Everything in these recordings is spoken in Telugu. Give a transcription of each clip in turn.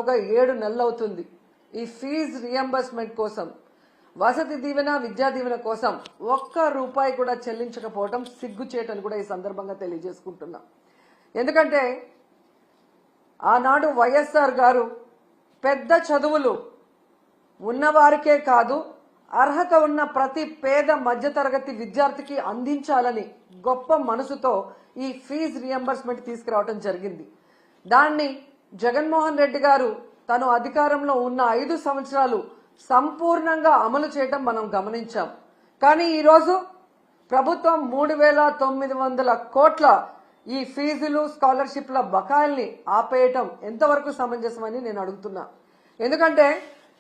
దాదాపుగా 7 నెలలు అవుతుంది ఈ ఫీజు రియంబర్స్మెంట్ కోసం, వసతి దీవెన, విద్యా దీవెన కోసం ఒక్క రూపాయి కూడా చెల్లించకపోవడం సిగ్గుచేటని కూడా ఈ సందర్భంగా తెలియజేసుకుంటున్నా. ఎందుకంటే ఆనాడు వైఎస్ఆర్ గారు పెద్ద చదువులు ఉన్నవారికే కాదు, అర్హత ఉన్న ప్రతి పేద మధ్యతరగతి విద్యార్థికి అందించాలని గొప్ప మనసుతో ఈ ఫీజు రియంబర్స్మెంట్ తీసుకురావడం జరిగింది. దాన్ని జగన్మోహన్ రెడ్డి గారు తను అధికారంలో ఉన్న 5 సంవత్సరాలు సంపూర్ణంగా అమలు చేయడం మనం గమనించాం. కానీ ఈరోజు ప్రభుత్వం 3,900 కోట్ల ఈ ఫీజులు, స్కాలర్షిప్ల బకాయిల్ని ఆపేయటం ఎంతవరకు సమంజసమని నేను అడుగుతున్నా. ఎందుకంటే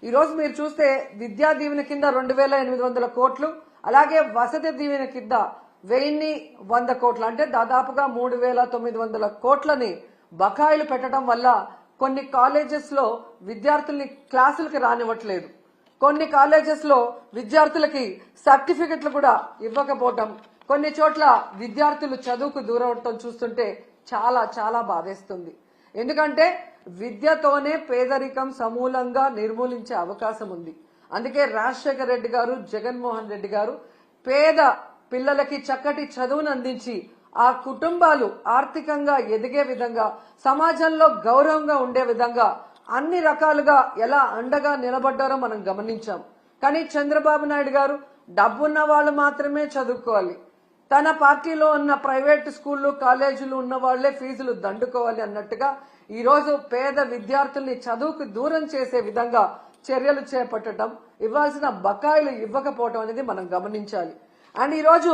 ఈరోజు మీరు చూస్తే విద్యా దీవెన కింద 2,800 కోట్లు, అలాగే వసతి దీవెన కింద 1,100 కోట్లు, అంటే దాదాపుగా 3,900 కోట్లని బకాయిలు పెట్టడం వల్ల కొన్ని కాలేజెస్ లో విద్యార్థుల్ని క్లాసులకు రానివ్వట్లేదు, కొన్ని కాలేజెస్ లో విద్యార్థులకి సర్టిఫికెట్లు కూడా ఇవ్వకపోవటం, కొన్ని చోట్ల విద్యార్థులు చదువుకు దూరం అవటం చూస్తుంటే చాలా చాలా బాధేస్తుంది. ఎందుకంటే విద్యతోనే పేదరికం సమూలంగా నిర్మూలించే అవకాశం ఉంది. అందుకే రాజశేఖర రెడ్డి గారు, జగన్మోహన్ రెడ్డి గారు పేద పిల్లలకి చక్కటి చదువును అందించి ఆ కుటుంబాలు ఆర్థికంగా ఎదిగే విధంగా, సమాజంలో గౌరవంగా ఉండే విధంగా అన్ని రకాలుగా ఎలా అండగా నిలబడ్డారో మనం గమనించాం. కానీ చంద్రబాబు నాయుడు గారు డబ్బున్న వాళ్ళు మాత్రమే చదువుకోవాలి, తన పార్టీలో ఉన్న ప్రైవేట్ స్కూళ్లు, కాలేజీలు ఉన్న వాళ్లే ఫీజులు దండుకోవాలి అన్నట్టుగా ఈరోజు పేద విద్యార్థుల్ని చదువుకు దూరం చేసే విధంగా చర్యలు చేపట్టడం, ఇవ్వాల్సిన బకాయిలు ఇవ్వకపోవడం అనేది మనం గమనించాలి. అండ్ ఈరోజు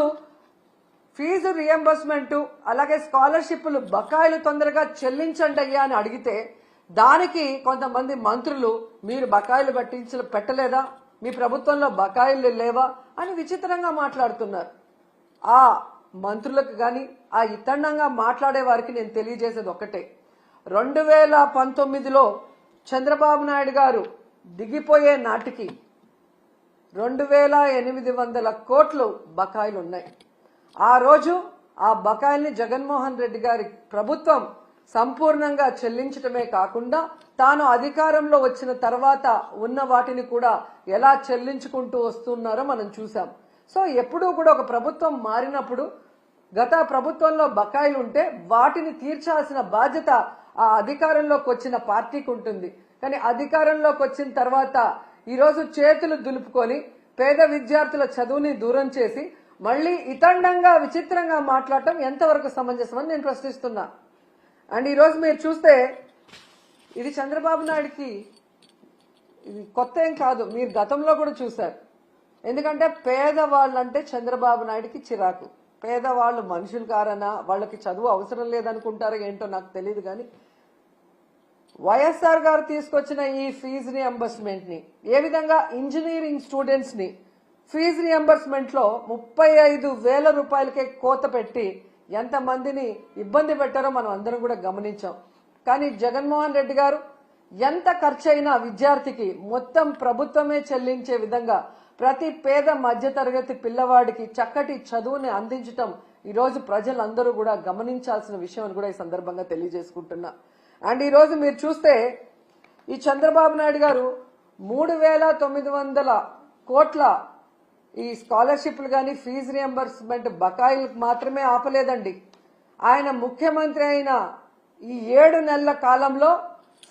ఫీజు రియంబర్స్మెంట్ అలాగే స్కాలర్షిప్లు బకాయిలు తొందరగా చెల్లించండి అయ్యా అని అడిగితే దానికి కొంతమంది మంత్రులు మీరు బకాయిలు పెట్టలేదా, మీ ప్రభుత్వంలో బకాయిలు లేవా అని విచిత్రంగా మాట్లాడుతున్నారు. ఆ మంత్రులకు గాని ఆ ఇతండంగా మాట్లాడే వారికి నేను తెలియజేసేది ఒక్కటే, 2019లో చంద్రబాబు నాయుడు గారు దిగిపోయే నాటికి 2,800 కోట్లు బకాయిలు ఉన్నాయి. ఆ రోజు ఆ బకాయిల్ని జగన్మోహన్ రెడ్డి గారి ప్రభుత్వం సంపూర్ణంగా చెల్లించడమే కాకుండా తాను అధికారంలో వచ్చిన తర్వాత ఉన్న వాటిని కూడా ఎలా చెల్లించుకుంటూ వస్తున్నారో మనం చూసాం. సో ఎప్పుడూ కూడా ఒక ప్రభుత్వం మారినప్పుడు గత ప్రభుత్వంలో బకాయిలు ఉంటే వాటిని తీర్చాల్సిన బాధ్యత ఆ అధికారంలోకి వచ్చిన పార్టీకి ఉంటుంది. కానీ అధికారంలోకి వచ్చిన తర్వాత ఈరోజు చేతులు దులుపుకొని పేద విద్యార్థుల చదువుని దూరం చేసి మళ్లీ ఇతండంగా విచిత్రంగా మాట్లాడటం ఎంతవరకు సమంజసమని నేను ప్రశ్నిస్తున్నా. అండ్ ఈరోజు మీరు చూస్తే ఇది చంద్రబాబు నాయుడుకి ఇది కొత్త ఏం కాదు, మీరు గతంలో కూడా చూశారు. ఎందుకంటే పేదవాళ్ళంటే చంద్రబాబు నాయుడుకి చిరాకు. పేదవాళ్ళు మనుషులు కారనా, వాళ్ళకి చదువు అవసరం లేదనుకుంటారో ఏంటో నాకు తెలియదు. కానీ వైఎస్ఆర్ గారు తీసుకొచ్చిన ఈ ఫీజు రియంబర్స్మెంట్ ని ఏ విధంగా ఇంజనీరింగ్ స్టూడెంట్స్ ని ఫీజు రియంబర్స్మెంట్ లో 35,000 రూపాయలకే కోత పెట్టి ఎంతమందిని ఇబ్బంది పెట్టారో మనం అందరం కూడా గమనించాం. కానీ జగన్మోహన్ రెడ్డి గారు ఎంత ఖర్చు అయినా విద్యార్థికి మొత్తం ప్రభుత్వమే చెల్లించే విధంగా ప్రతి పేద మధ్యతరగతి పిల్లవాడికి చక్కటి చదువుని అందించటం ఈరోజు ప్రజలందరూ కూడా గమనించాల్సిన విషయం అని కూడా ఈ సందర్భంగా తెలియజేసుకుంటున్నా. అండ్ ఈరోజు మీరు చూస్తే ఈ చంద్రబాబు నాయుడు గారు 3,900 కోట్ల ఈ స్కాలర్షిప్లు కానీ ఫీజు రియంబర్స్మెంట్ బకాయిలకు మాత్రమే ఆపలేదండి. ఆయన ముఖ్యమంత్రి అయిన ఈ 7 నెలల కాలంలో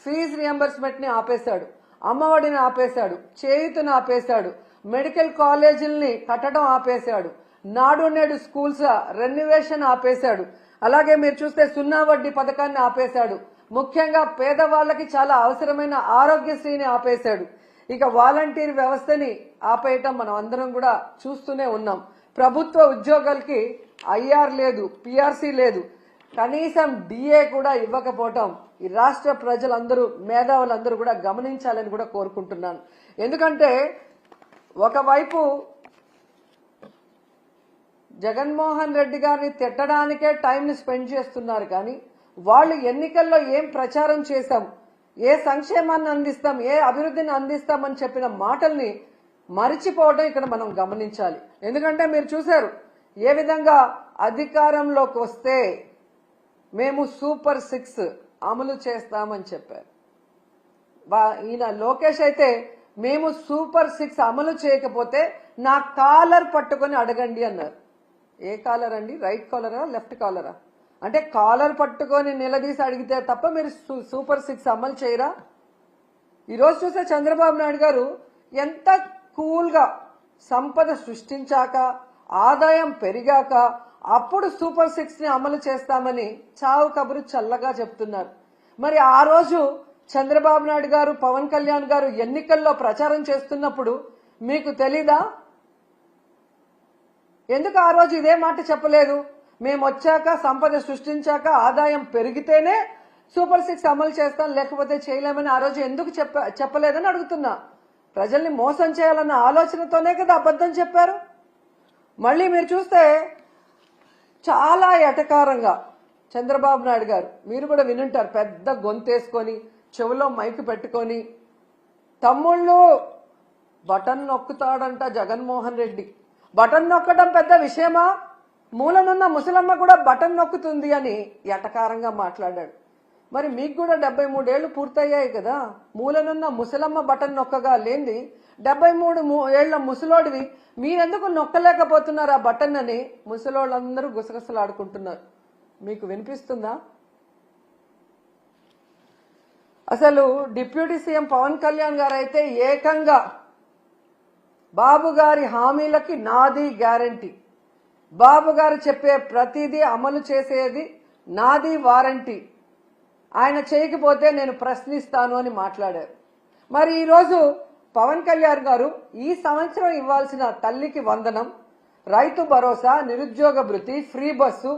ఫీజు రియంబర్స్మెంట్ ని ఆపేశాడు, అమ్మఒడిని ఆపేశాడు, చేయూతను ఆపేశాడు, మెడికల్ కాలేజీల్ని కట్టడం ఆపేశాడు, నాడు నేడు స్కూల్స్ రెన్యువేషన్ ఆపేశాడు, అలాగే మీరు చూస్తే 0 వడ్డీ పథకాన్ని ఆపేశాడు, ముఖ్యంగా పేదవాళ్లకి చాలా అవసరమైన ఆరోగ్యశ్రీని ఆపేశాడు. ఇక వాలంటీర్ వ్యవస్థని ఆపేయటం మనం అందరం కూడా చూస్తూనే ఉన్నాం. ప్రభుత్వ ఉద్యోగాలకి ఐఆర్ లేదు, పిఆర్సీ లేదు, కనీసం డిఏ కూడా ఇవ్వకపోవటం ఈ రాష్ట్ర ప్రజలందరూ, మేధావులందరూ కూడా గమనించాలని కూడా కోరుకుంటున్నాను. ఎందుకంటే ఒకవైపు జగన్మోహన్ రెడ్డి గారిని తిట్టడానికే టైంని స్పెండ్ చేస్తున్నారు. కానీ వాళ్ళు ఎన్నికల్లో ఏం ప్రచారం చేశాం, ఏ సంక్షేమాన్ని అందిస్తాం, ఏ అభివృద్ధిని అందిస్తామని చెప్పిన మాటల్ని మరిచిపోవడం ఇక్కడ మనం గమనించాలి. ఎందుకంటే మీరు చూశారు ఏ విధంగా అధికారంలోకి వస్తే మేము సూపర్ 6 అమలు చేస్తామని చెప్పారు. ఈయన లోకేష్ అయితే మేము సూపర్ 6 అమలు చేయకపోతే నా కాలర్ పట్టుకొని అడగండి అన్నారు. ఏ కాలర్ అండి? రైట్ కాలరా లెఫ్ట్ కాలరా? అంటే కాలర్ పట్టుకొని నిలదీసి అడిగితే తప్ప మీరు సూపర్ 6 అమలు చేయరా? ఈరోజు చూస్తే చంద్రబాబు నాయుడు గారు ఎంత కూల్గా సంపద సృష్టించాక ఆదాయం పెరిగాక అప్పుడు సూపర్ 6 ని అమలు చేస్తామని చావు కబురు చల్లగా చెప్తున్నారు. మరి ఆ రోజు చంద్రబాబు నాయుడు గారు పవన్ కళ్యాణ్ గారు ఎన్నికల్లో ప్రచారం చేస్తున్నప్పుడు మీకు తెలీదా? ఎందుకు ఆ రోజు ఇదే మాట చెప్పలేదు? మేము వచ్చాక సంపద సృష్టించాక ఆదాయం పెరిగితేనే సూపర్ 6 అమలు చేస్తాం, లేకపోతే చేయలేమని ఆ రోజు ఎందుకు చెప్పలేదని అడుగుతున్నా. ప్రజల్ని మోసం చేయాలన్న ఆలోచనతోనే కదా అబద్ధం చెప్పారు. మళ్ళీ మీరు చూస్తే చాలా ఎటకారంగా చంద్రబాబు నాయుడు గారు, మీరు కూడా వినుంటారు, పెద్ద గొంతేసుకొని చెవులో మైక్ పెట్టుకొని తమ్ముళ్ళు బటన్ నొక్కుతాడంట జగన్మోహన్ రెడ్డి. బటన్ నొక్కడం పెద్ద విషయమా? మూలనున్న ముసలమ్మ కూడా బటన్ నొక్కుతుంది అని ఎటకారంగా మాట్లాడాడు. మరి మీకు కూడా 73 ఏళ్లు పూర్తయ్యాయి కదా, మూలనున్న ముసలమ్మ బటన్ నొక్కగా లేంది 73 ఏళ్ల ముసలోడివి మీరెందుకు నొక్కలేకపోతున్నారు ఆ బటన్ అని ముసలోళ్ళందరూ గుసగుసలాడుకుంటున్నారు. మీకు వినిపిస్తుందా? అసలు డిప్యూటీ సీఎం పవన్ కళ్యాణ్ గారు అయితే ఏకంగా బాబు గారి హామీలకి నాది గ్యారంటీ, బాబు గారు చెప్పే ప్రతిదీ అమలు చేసేది నాది వారంటీ, ఆయన చేయకపోతే నేను ప్రశ్నిస్తాను అని మాట్లాడారు. మరి ఈరోజు పవన్ కళ్యాణ్ గారు ఈ సంవత్సరం ఇవ్వాల్సిన తల్లికి వందనం, రైతు భరోసా, నిరుద్యోగ భృతి, ఫ్రీ బస్సు,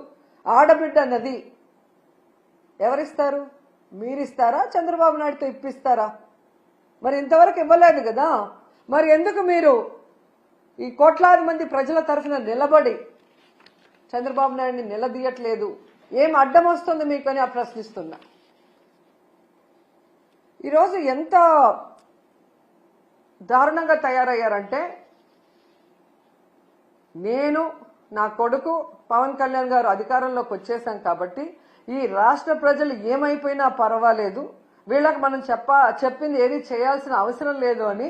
ఆడబిడ్డ నది ఎవరిస్తారు? మీరిస్తారా? చంద్రబాబు నాయుడుతో ఇప్పిస్తారా? మరి ఇంతవరకు ఇవ్వలేదు కదా. మరి ఎందుకు మీరు ఈ కోట్లాది మంది ప్రజల తరఫున నిలబడి చంద్రబాబు నాయుడిని నిలదీయట్లేదు? ఏం అడ్డం వస్తుంది మీకు అని ప్రశ్నిస్తున్నా. ఈరోజు ఎంత దారుణంగా తయారయ్యారంటే, నేను నా కొడుకు పవన్ కళ్యాణ్ గారు అధికారంలోకి వచ్చేసాం కాబట్టి ఈ రాష్ట్ర ప్రజలు ఏమైపోయినా పర్వాలేదు, వీళ్ళకి మనం చెప్పింది ఏది చేయాల్సిన అవసరం లేదు అని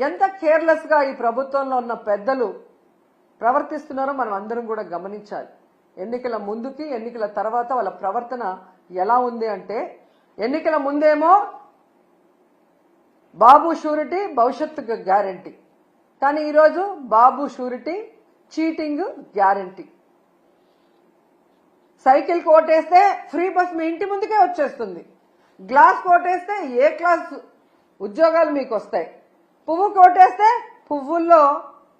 ఎంత కేర్లెస్ గా ఈ ప్రభుత్వంలో ఉన్న పెద్దలు ప్రవర్తిస్తున్నారో మనం అందరం కూడా గమనించాలి. ఎన్నికల ముందుకి ఎన్నికల తర్వాత వాళ్ళ ప్రవర్తన ఎలా ఉంది అంటే, ఎన్నికల ముందేమో బాబు షూరిటీ భవిష్యత్తుకు గ్యారంటీ, కానీ ఈరోజు Babu surety cheating guarantee. Cycle కోటేస్తే ఫ్రీ బస్ మీ ఇంటి ముందుకే వచ్చేస్తుంది, గ్లాస్ కోటేస్తే ఏ క్లాస్ ఉద్యోగాలు మీకు వస్తాయి, పువ్వు కోటేస్తే పువ్వుల్లో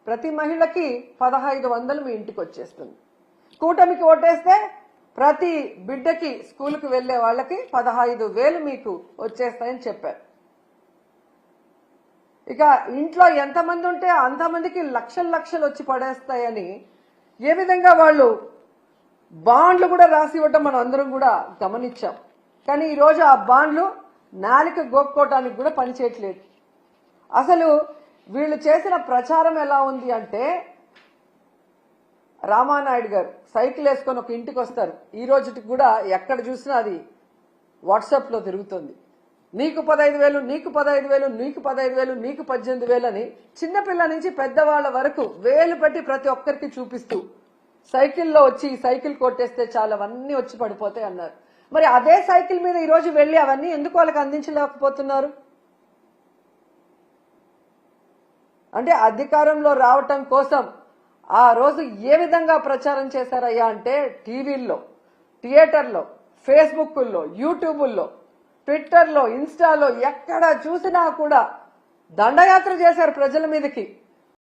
ప్రతి మహిళకి 1500 మీ ఇంటికి వచ్చేస్తుంది, కూటమికి ఓటేస్తే ప్రతి బిడ్డకి స్కూల్కి వెళ్లే వాళ్ళకి 15,000 మీకు వచ్చేస్తాయని చెప్పారు. ఇక ఇంట్లో ఎంతమంది ఉంటే అంతమందికి లక్షలు వచ్చి పడేస్తాయని ఏ విధంగా వాళ్ళు బాండ్లు కూడా రాసి ఇవ్వటం మనం అందరం కూడా గమనించాం. కానీ ఈరోజు ఆ బాండ్లు నాలిక గోక్కోవటానికి కూడా పనిచేయట్లేదు. అసలు వీళ్ళు చేసిన ప్రచారం ఎలా ఉంది అంటే, రామానాయుడు గారు సైకిల్ వేసుకొని ఒక ఇంటికి వస్తారు, ఈ రోజుకి కూడా ఎక్కడ చూసినా అది వాట్సాప్ లో తిరుగుతుంది. నీకు 15,000, నీకు 15,000, నీకు 15,000, నీకు 18,000 అని చిన్నపిల్ల నుంచి పెద్దవాళ్ల వరకు వేలు పెట్టి ప్రతి ఒక్కరికి చూపిస్తూ సైకిల్లో వచ్చి సైకిల్ కొట్టేస్తే చాలా అవన్నీ వచ్చి పడిపోతాయి అన్నారు. మరి అదే సైకిల్ మీద ఈ రోజు వెళ్లి అవన్నీ ఎందుకు వాళ్ళకి అందించలేకపోతున్నారు? అంటే అధికారంలో రావటం కోసం ఆ రోజు ఏ విధంగా ప్రచారం చేశారయ్యా అంటే, టీవీల్లో, థియేటర్లో, ఫేస్బుక్ల్లో, యూట్యూబుల్లో, ట్విట్టర్లో, ఇన్స్టాలో ఎక్కడ చూసినా కూడా దండయాత్ర చేశారు ప్రజల మీదకి.